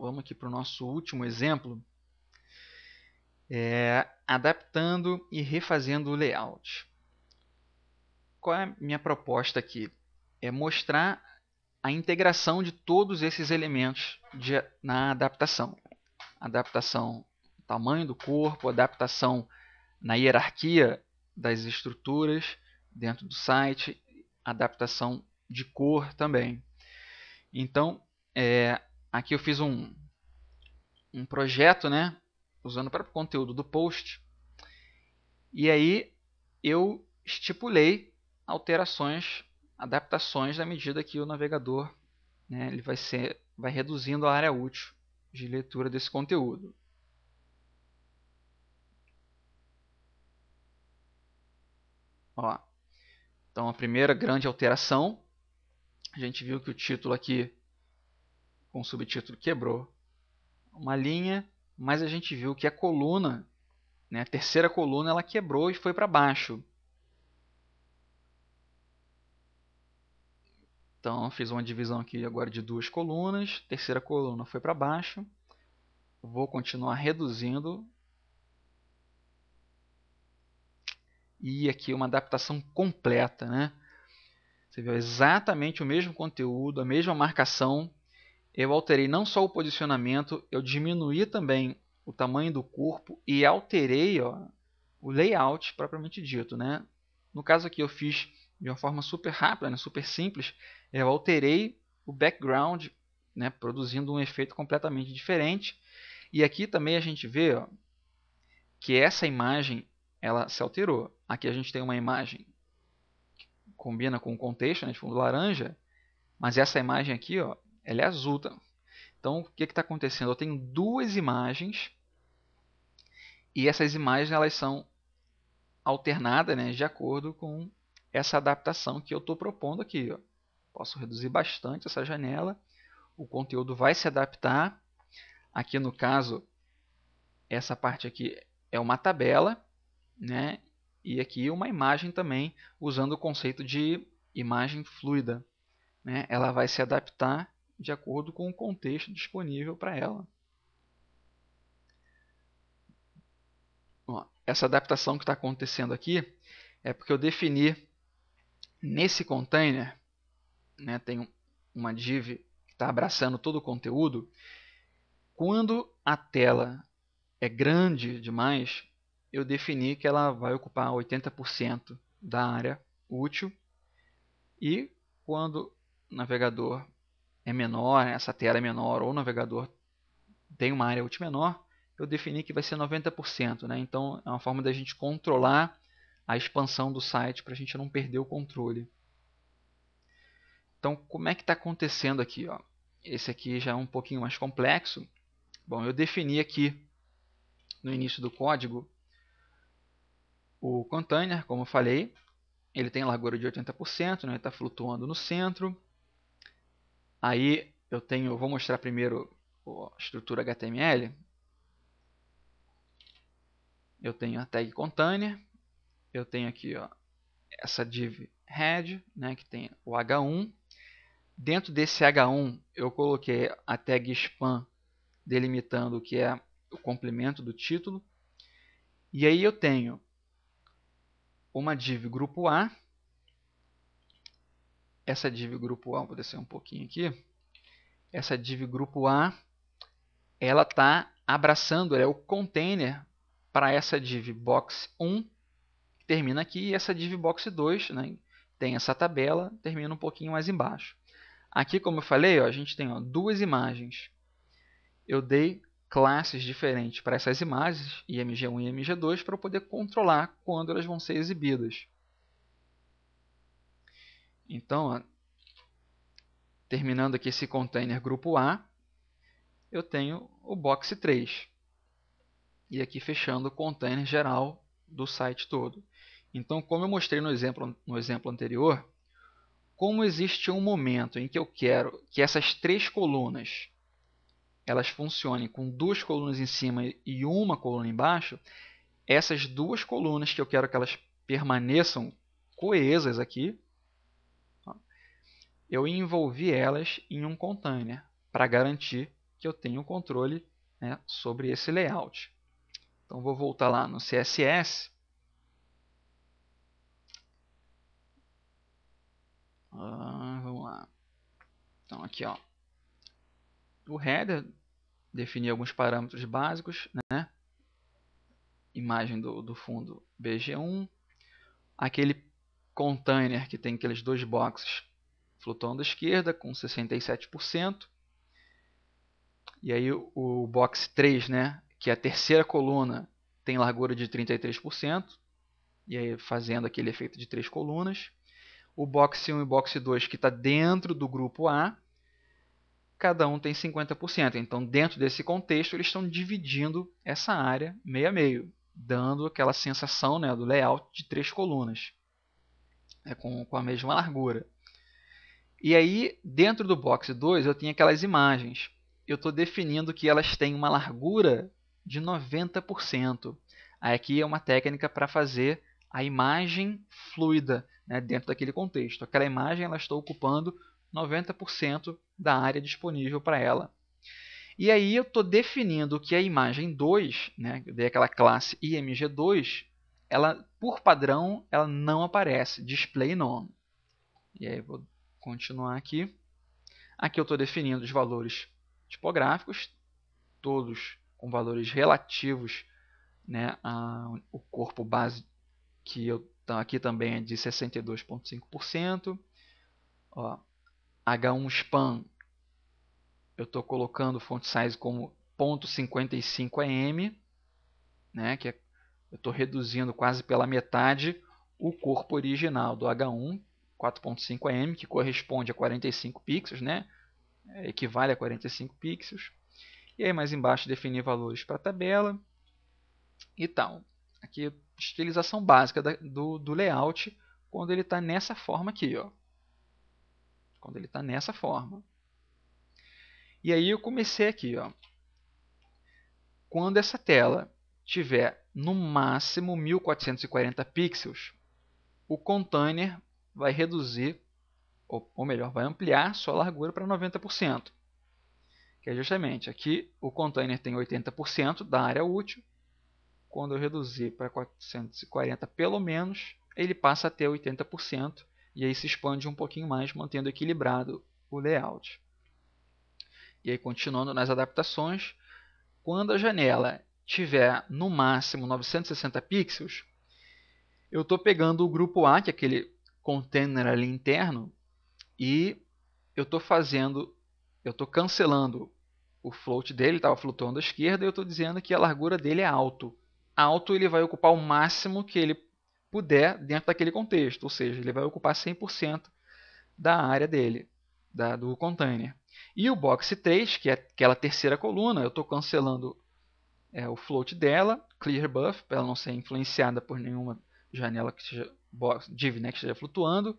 vamos aqui para o nosso último exemplo. Adaptando e refazendo o layout. Qual é a minha proposta aqui? É mostrar a integração de todos esses elementos na adaptação. Adaptação no tamanho do corpo, adaptação na hierarquia das estruturas dentro do site, adaptação de cor também. Então, aqui eu fiz um projeto, né, usando o próprio conteúdo do post. E aí eu estipulei alterações, adaptações à medida que o navegador, né, ele vai reduzindo a área útil de leitura desse conteúdo. Ó, então a primeira grande alteração, a gente viu que o título aqui com o subtítulo quebrou uma linha, mas a gente viu que a coluna, né, a terceira coluna, ela quebrou e foi para baixo. Então eu fiz uma divisão aqui agora de duas colunas, terceira coluna foi para baixo. Vou continuar reduzindo. E aqui uma adaptação completa, né? Você viu exatamente o mesmo conteúdo, a mesma marcação. Eu alterei não só o posicionamento, eu diminuí também o tamanho do corpo e alterei, ó, o layout propriamente dito, né? No caso aqui eu fiz de uma forma super rápida, né? Super simples. Eu alterei o background, né? Produzindo um efeito completamente diferente. E aqui também a gente vê, ó, que essa imagem ela se alterou. Aqui a gente tem uma imagem que combina com o contexto, né, de fundo laranja, mas essa imagem aqui, ó, ela é azul. Tá? Então, o que está acontecendo? Eu tenho duas imagens e essas imagens elas são alternadas, né, de acordo com essa adaptação que eu estou propondo aqui. Ó. Posso reduzir bastante essa janela, o conteúdo vai se adaptar. Aqui no caso, essa parte aqui é uma tabela, né? E aqui uma imagem também, usando o conceito de imagem fluida. Né? Ela vai se adaptar de acordo com o contexto disponível para ela. Ó, essa adaptação que está acontecendo aqui é porque eu defini nesse container, né, tem uma div que está abraçando todo o conteúdo. Quando a tela é grande demais, eu defini que ela vai ocupar 80% da área útil. E quando o navegador é menor, essa tela é menor, ou o navegador tem uma área útil menor, eu defini que vai ser 90%. Né? Então, é uma forma da gente controlar a expansão do site para a gente não perder o controle. Então, como é que está acontecendo aqui? Ó? Esse aqui já é um pouquinho mais complexo. Bom, eu defini aqui no início do código o container, como eu falei. Ele tem largura de 80%, né? Está flutuando no centro. Aí eu vou mostrar primeiro a estrutura HTML. Eu tenho a tag container, eu tenho aqui, ó, essa div head, né, que tem o H1. Dentro desse H1 eu coloquei a tag span delimitando o que é o complemento do título. E aí eu tenho uma div grupo A. Essa div grupo A, vou descer um pouquinho aqui. Essa div grupo A, ela está abraçando, ela é o container para essa div box 1, que termina aqui, e essa div box 2, né, tem essa tabela, termina um pouquinho mais embaixo. Aqui, como eu falei, ó, a gente tem, ó, duas imagens. Eu dei classes diferentes para essas imagens, img1 e img2, para eu poder controlar quando elas vão ser exibidas. Então, ó, terminando aqui esse container grupo A, eu tenho o box 3. E aqui fechando o container geral do site todo. Então, como eu mostrei no exemplo anterior, como existe um momento em que eu quero que essas três colunas elas funcionem com duas colunas em cima e uma coluna embaixo, essas duas colunas que eu quero que elas permaneçam coesas aqui, eu envolvi elas em um container para garantir que eu tenho controle, né, sobre esse layout. Então vou voltar lá no CSS. Vamos lá. Então aqui, ó, o header, definir alguns parâmetros básicos, né? Imagem do fundo BG1, aquele container que tem aqueles dois boxes flutuando à esquerda com 67%, e aí o box 3, né, que é a terceira coluna, tem largura de 33%, e aí fazendo aquele efeito de 3 colunas. O box 1 e o box 2, que está dentro do grupo A, cada um tem 50%. Então, dentro desse contexto, eles estão dividindo essa área meio a meio, dando aquela sensação, né, do layout de 3 colunas, com a mesma largura. E aí, dentro do box 2, eu tenho aquelas imagens. Eu estou definindo que elas têm uma largura de 90%. Aí aqui é uma técnica para fazer a imagem fluida, né, dentro daquele contexto. Aquela imagem ela está ocupando 90% da área disponível para ela. E aí eu estou definindo que a imagem 2, né, eu dei aquela classe img2, ela, por padrão, ela não aparece, display none. E aí eu vou continuar aqui. Aqui eu estou definindo os valores tipográficos, todos com valores relativos, né, ao corpo base, que aqui também é de 62,5%. H1 span, eu estou colocando o font size como 0,55 em, né, que eu estou reduzindo quase pela metade o corpo original do H1, 4,5 em, que corresponde a 45 pixels, né, equivale a 45 pixels. E aí mais embaixo definir valores para a tabela e tal. Aqui estilização básica do layout quando ele está nessa forma aqui, ó. Quando ele está nessa forma. E aí eu comecei aqui, ó. Quando essa tela tiver no máximo 1440 pixels, o container vai reduzir, ou melhor, vai ampliar sua largura para 90%. Que é justamente aqui o container tem 80% da área útil. Quando eu reduzir para 440 pelo menos, ele passa a ter 80% e aí se expande um pouquinho mais, mantendo equilibrado o layout. E aí continuando nas adaptações, quando a janela tiver no máximo 960 pixels, eu estou pegando o grupo A, que é aquele container ali interno, e eu estou cancelando o float dele, estava flutuando à esquerda, e eu estou dizendo que a largura dele é alto. Alto ele vai ocupar o máximo que ele puder dentro daquele contexto, ou seja, ele vai ocupar 100% da área dele, do container. E o box 3, que é aquela terceira coluna, eu estou cancelando o float dela, clear buff, para ela não ser influenciada por nenhuma janela que seja div, né, que esteja flutuando,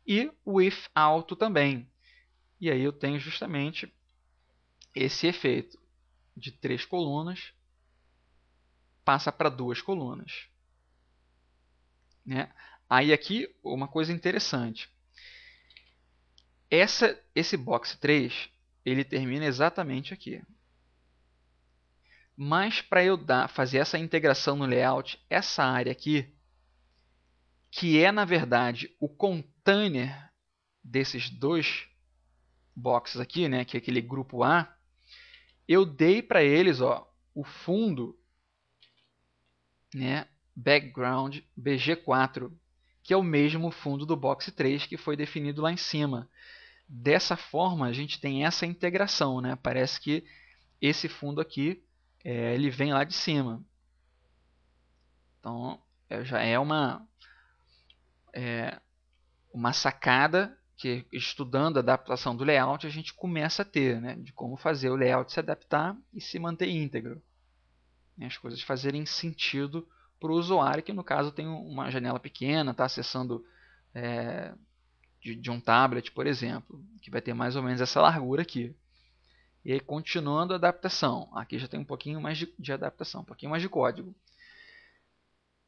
e with alto também. E aí eu tenho justamente esse efeito de 3 colunas passa para 2 colunas. Né? Aí aqui uma coisa interessante. Esse box 3 ele termina exatamente aqui. Mas para eu fazer essa integração no layout, essa área aqui, que é na verdade o container desses dois boxes aqui, né, que é aquele grupo A, eu dei para eles, ó, o fundo, né, background BG4, que é o mesmo fundo do box 3 que foi definido lá em cima. Dessa forma, a gente tem essa integração, né? Parece que esse fundo aqui ele vem lá de cima. Então, já é uma sacada que, estudando a adaptação do layout, a gente começa a ter, né? De como fazer o layout se adaptar e se manter íntegro. As coisas fazerem sentido para o usuário, que no caso tem uma janela pequena, está acessando de um tablet, por exemplo, que vai ter mais ou menos essa largura aqui. E aí, continuando a adaptação, aqui já tem um pouquinho mais de adaptação, um pouquinho mais de código.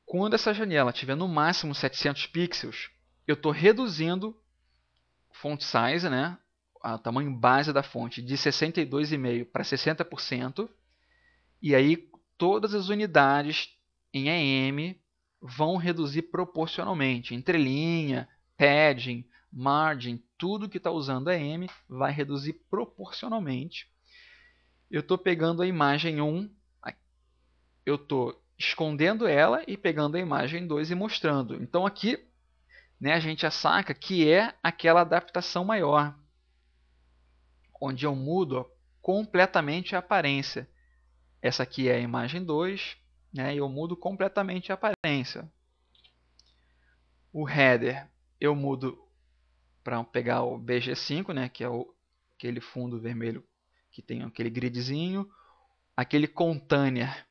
Quando essa janela tiver no máximo 700 pixels, eu estou reduzindo font size, né? o tamanho base da fonte de 62,5 para 60%, e aí todas as unidades em EM vão reduzir proporcionalmente. Entrelinha, padding, margin, tudo que está usando EM vai reduzir proporcionalmente. Eu estou pegando a imagem 1, eu estou escondendo ela e pegando a imagem 2 e mostrando. Então aqui, né, a gente já saca que é aquela adaptação maior, onde eu mudo completamente a aparência. Essa aqui é a imagem 2, né, e eu mudo completamente a aparência. O header eu mudo para pegar o BG5, né, que é aquele fundo vermelho que tem aquele gridzinho. Aquele container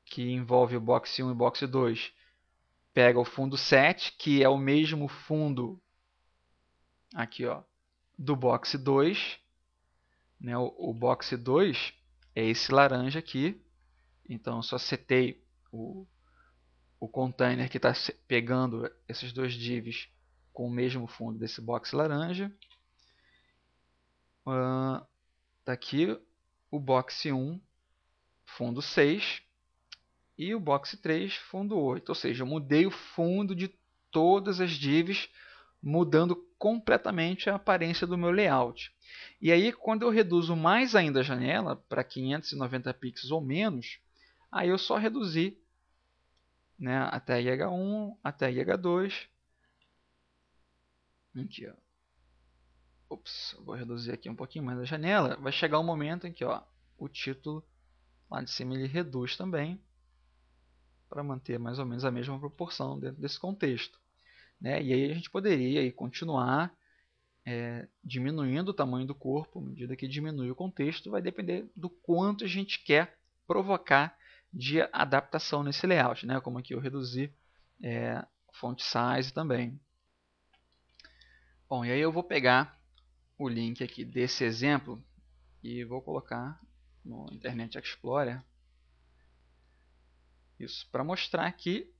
que envolve o box 1 e o box 2 pega o fundo 7, que é o mesmo fundo aqui, ó, do box 2. Né? O box 2 é esse laranja aqui. Então eu só setei o container que está pegando esses dois divs com o mesmo fundo desse box laranja. Tá aqui o box 1, fundo 6, e o box 3, fundo 8. Ou seja, eu mudei o fundo de todas as divs, mudando completamente a aparência do meu layout. E aí, quando eu reduzo mais ainda a janela para 590 pixels ou menos, aí eu só reduzi, né, até IH1, até IH2. Aqui, ó. Ops, vou reduzir aqui um pouquinho mais a janela. Vai chegar um momento em que, ó, o título lá de cima ele reduz também, para manter mais ou menos a mesma proporção dentro desse contexto. Né? E aí a gente poderia aí continuar diminuindo o tamanho do corpo, à medida que diminui o contexto, vai depender do quanto a gente quer provocar de adaptação nesse layout, né? Como aqui eu reduzi font size também. Bom, e aí eu vou pegar o link aqui desse exemplo e vou colocar no Internet Explorer. Isso, para mostrar que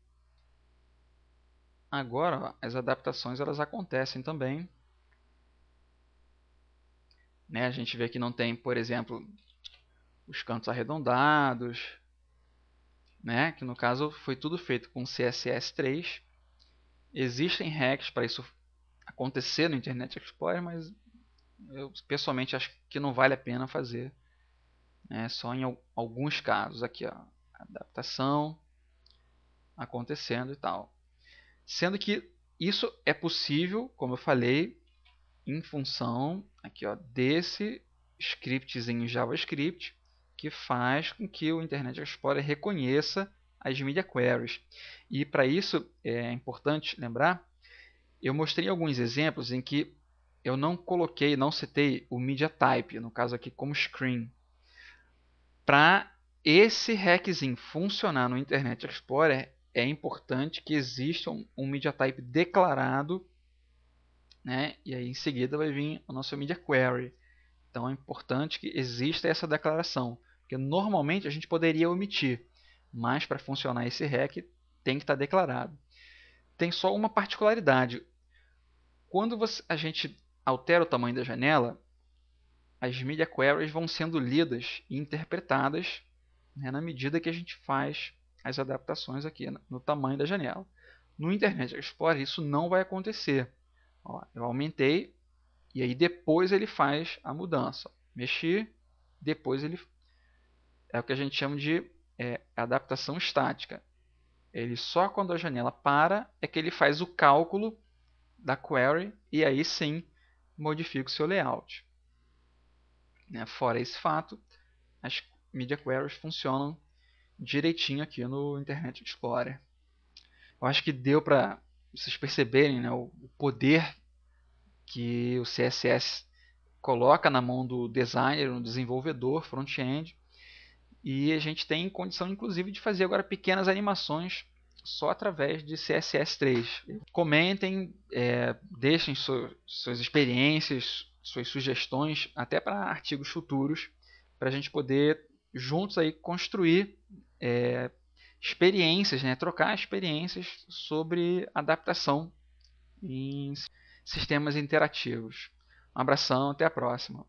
agora ó, as adaptações elas acontecem também. Né? A gente vê que não tem, por exemplo, os cantos arredondados, né? Que no caso foi tudo feito com CSS3. Existem hacks para isso acontecer no Internet Explorer, mas eu pessoalmente acho que não vale a pena fazer. Né? Só em alguns casos. Aqui, ó, adaptação acontecendo e tal. Sendo que isso é possível, como eu falei, em função aqui, ó, desse scriptzinho JavaScript que faz com que o Internet Explorer reconheça as media queries. E para isso é importante lembrar, eu mostrei alguns exemplos em que eu não coloquei, não citei o media type, no caso aqui como screen. Para esse hackzinho funcionar no Internet Explorer, é importante que exista um media type declarado, né? E aí em seguida vai vir o nosso media query. Então é importante que exista essa declaração, porque normalmente a gente poderia omitir, mas para funcionar esse hack tem que estar declarado. Tem só uma particularidade. Quando a gente altera o tamanho da janela, as media queries vão sendo lidas e interpretadas, né, na medida que a gente faz as adaptações aqui no tamanho da janela. No Internet Explorer isso não vai acontecer. Ó, eu aumentei e aí depois ele faz a mudança. Mexi, depois ele é o que a gente chama de adaptação estática. Ele só quando a janela para é que ele faz o cálculo da query e aí sim modifica o seu layout. Né? Fora esse fato, as media queries funcionam direitinho aqui no Internet Explorer. Eu acho que deu para vocês perceberem, né, o poder que o CSS coloca na mão do designer, no desenvolvedor front-end, e a gente tem condição inclusive de fazer agora pequenas animações só através de CSS3. Comentem, deixem suas experiências, suas sugestões, até para artigos futuros, para a gente poder juntos aí construir experiências, né? Trocar experiências sobre adaptação em sistemas interativos. Um abração, até a próxima.